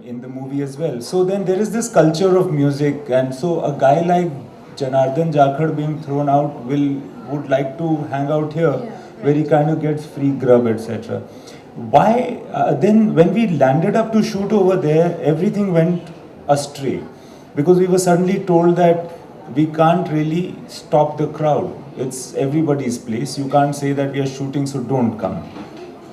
in the movie as well. So then there is this culture of music, and so a guy like Janardhan Jakhad being thrown out would like to hang out here, where he kind of gets free grub, etc. Why then when we landed up to shoot over there, everything went astray because we were suddenly told that we can't really stop the crowd. It's everybody's place. You can't say that we are shooting, so don't come.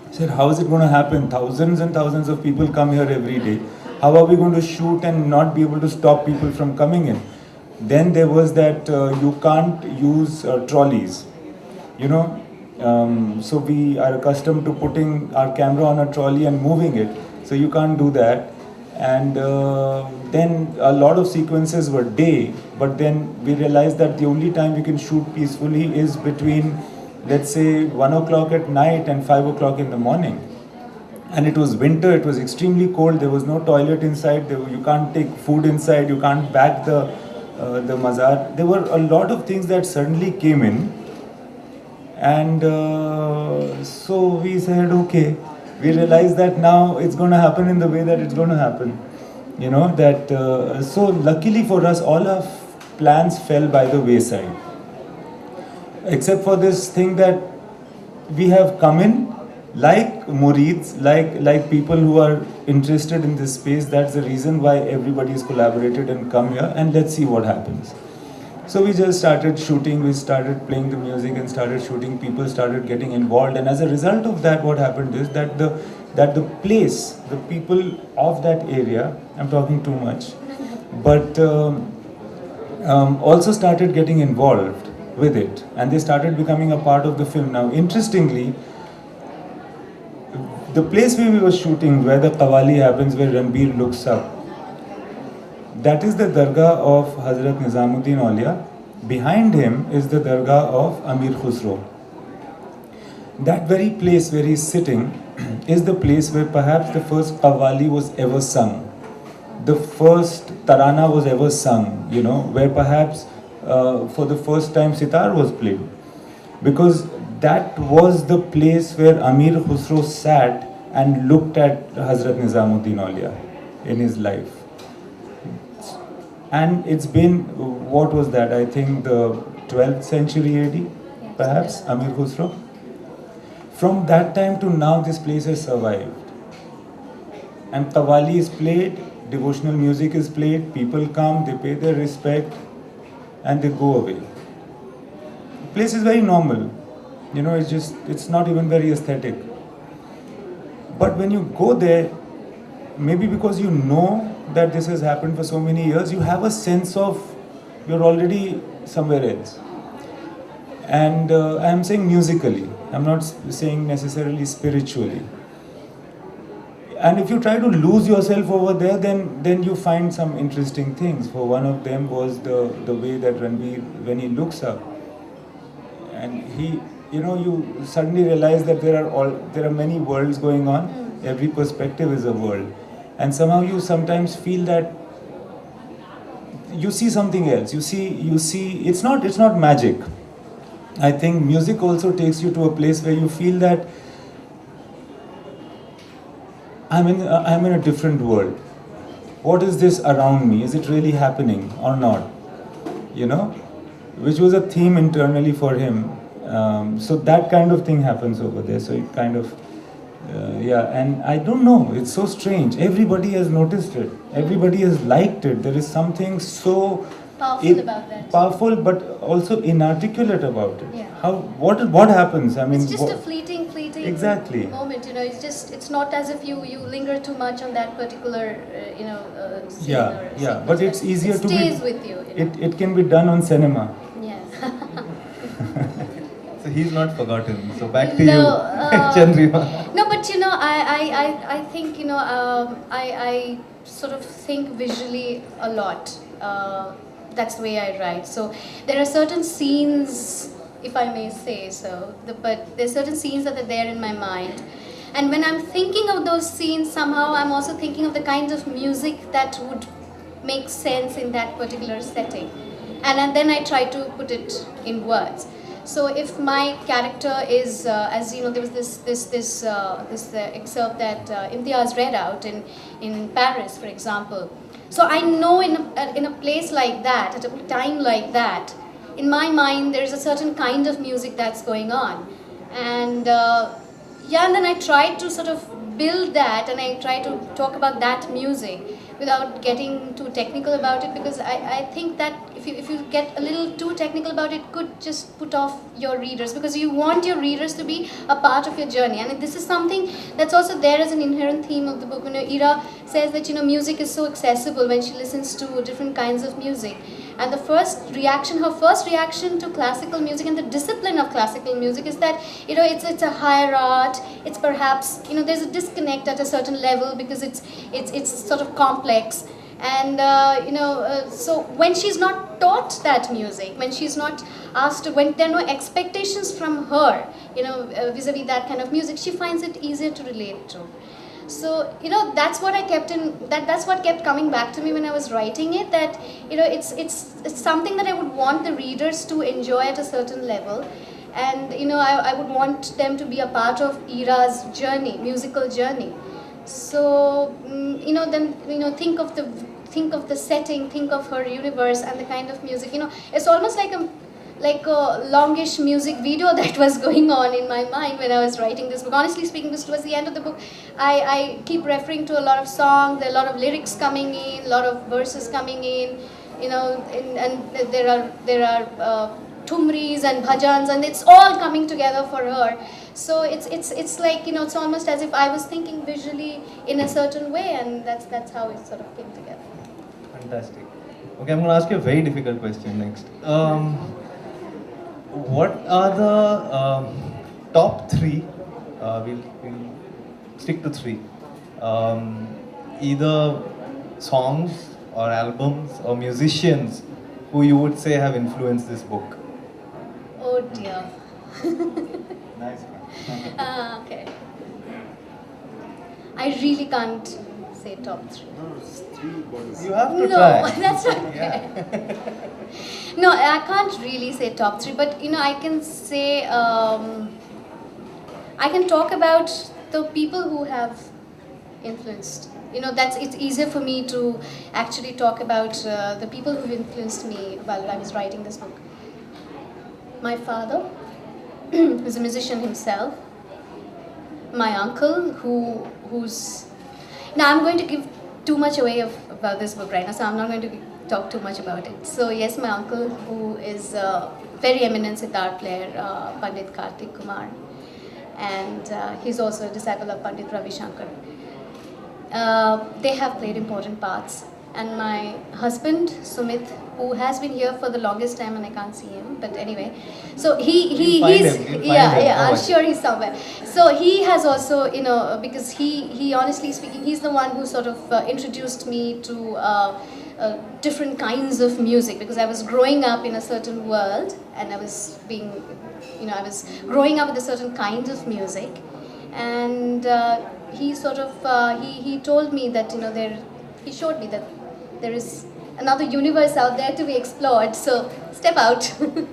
I said, how is it going to happen? Thousands and thousands of people come here every day. How are we going to shoot and not be able to stop people from coming in? Then there was that you can't use trolleys, you know. So we are accustomed to putting our camera on a trolley and moving it. So you can't do that. And then a lot of sequences were day, but then we realized that the only time we can shoot peacefully is between, let's say, 1 o'clock at night and 5 o'clock in the morning. And it was winter, it was extremely cold, there was no toilet inside, you can't take food inside, you can't bag the mazar. There were a lot of things that suddenly came in. And so we said, okay, we realized that now it's going to happen in the way that it's going to happen. You know, that so luckily for us, all our plans fell by the wayside. Except for this thing that we have come in like murids, like people who are interested in this space. That's the reason why everybody's collaborated and come here, and let's see what happens. So we just started shooting, we started playing the music and started shooting, people started getting involved, and as a result of that, what happened is that the place, the people of that area, I'm talking too much, but also started getting involved with it, and they started becoming a part of the film. Now, interestingly, the place where we were shooting, where the Qawwali happens, where Ranbir looks up, that is the Dargah of Hazrat Nizamuddin Aulia. Behind him is the Dargah of Amir Khusro. That very place where he's sitting is the place where perhaps the first Qawwali was ever sung. The first Tarana was ever sung, you know, where perhaps for the first time sitar was played. Because that was the place where Amir Khusro sat and looked at Hazrat Nizamuddin Aulia in his life. And it's been, what was that? I think the 12th century AD, perhaps, Amir Khusro. From that time to now, this place has survived. And Qawwali is played, devotional music is played, people come, they pay their respect, and they go away. The place is very normal. You know, it's not even very aesthetic. But when you go there, maybe because you know that this has happened for so many years, you have a sense of you're already somewhere else. And I'm saying musically, I'm not saying necessarily spiritually. And if you try to lose yourself over there, then you find some interesting things. For one of them was the way that Ranbir, when he looks up, and he, you know, you suddenly realize that there are many worlds going on. Every perspective is a world. And somehow you sometimes feel that you see something else. You see. It's not magic. I think music also takes you to a place where you feel that I'm in a different world. What is this around me? Is it really happening or not? You know, which was a theme internally for him. So that kind of thing happens over there. So it kind of. And I don't know, it's so strange. Everybody has noticed it. Everybody has liked it. There is something so powerful about that. Powerful, but also inarticulate about it. Yeah. What happens? I mean, it's just a fleeting exactly moment. You know, it's not as if you linger too much on that particular scene. Yeah. But it's easier to stays with you. It can be done on cinema. Yes. So he's not forgotten. So back to No, you, Chandrima. No, but you know, I think, you know, I sort of think visually a lot. That's the way I write. So there are certain scenes, if I may say so, but there are certain scenes that are there in my mind. And when I'm thinking of those scenes, somehow I'm also thinking of the kinds of music that would make sense in that particular setting. And then I try to put it in words. So if my character is, as you know, there was this excerpt that Imtiaz read out in Paris, for example. So I know in a place like that, at a time like that, in my mind there is a certain kind of music that's going on, and yeah, and then I try to sort of build that, and I try to talk about that music without getting too technical about it, because I think that if you get a little too technical about it, could just put off your readers, because you want your readers to be a part of your journey. And this is something that's also there as an inherent theme of the book. You know, Ira says that, you know, music is so accessible when she listens to different kinds of music. And the her first reaction to classical music and the discipline of classical music is that, you know, it's a higher art. It's perhaps, you know, there's a disconnect at a certain level because it's sort of complex. And so when she's not taught that music, when she's not asked to, when there are no expectations from her, you know, vis-a-vis that kind of music, she finds it easier to relate to. So, you know, that's what I kept that's what kept coming back to me when I was writing it, that, you know, it's something that I would want the readers to enjoy at a certain level. And, you know, I would want them to be a part of Ira's journey, musical journey. So, you know, then, you know, think of the setting, think of her universe and the kind of music, you know, it's almost like a longish music video that was going on in my mind when I was writing this book. Honestly speaking, this towards the end of the book, I keep referring to a lot of songs, there are a lot of lyrics coming in, a lot of verses coming in, you know, and there are tumris and bhajans, and it's all coming together for her. So it's like, you know, it's almost as if I was thinking visually in a certain way, and that's how it sort of came together. Fantastic. Okay, I'm going to ask you a very difficult question next. What are the top three? We'll stick to three. Either songs or albums or musicians who you would say have influenced this book. Oh dear. Nice. Okay. I really can't say top three. You have to No, try. that's not fair. No, I can't really say top three, but, you know, I can say, I can talk about the people who have influenced. You know, it's easier for me to actually talk about the people who influenced me while I was writing this book. My father, who's a musician himself. My uncle, who's... Now, I'm going to give too much away about this book right now, so I'm not going to talk too much about it. So yes, my uncle, who is a very eminent sitar player, Pandit Kartik Kumar, and he's also a disciple of Pandit Ravi Shankar. They have played important parts. And my husband, Sumit, who has been here for the longest time, and I can't see him, but anyway. So he's, I'm sure he's somewhere. So he has also, you know, because he honestly speaking, he's the one who sort of introduced me to different kinds of music, because I was growing up in a certain world, and I was growing up with a certain kind of music. And he sort of, he told me that, you know, he showed me that there is another universe out there to be explored, so step out. So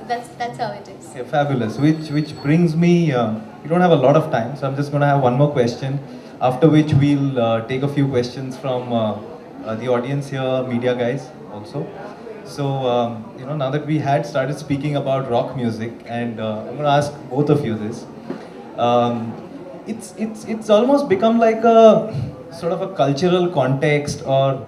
that's how it is. Okay, fabulous. Which brings me, we don't have a lot of time, so I'm just going to have one more question, after which we'll take a few questions from the audience here, media guys also. So, you know, now that we had started speaking about rock music, and I'm going to ask both of you this. It's almost become like a sort of a cultural context, or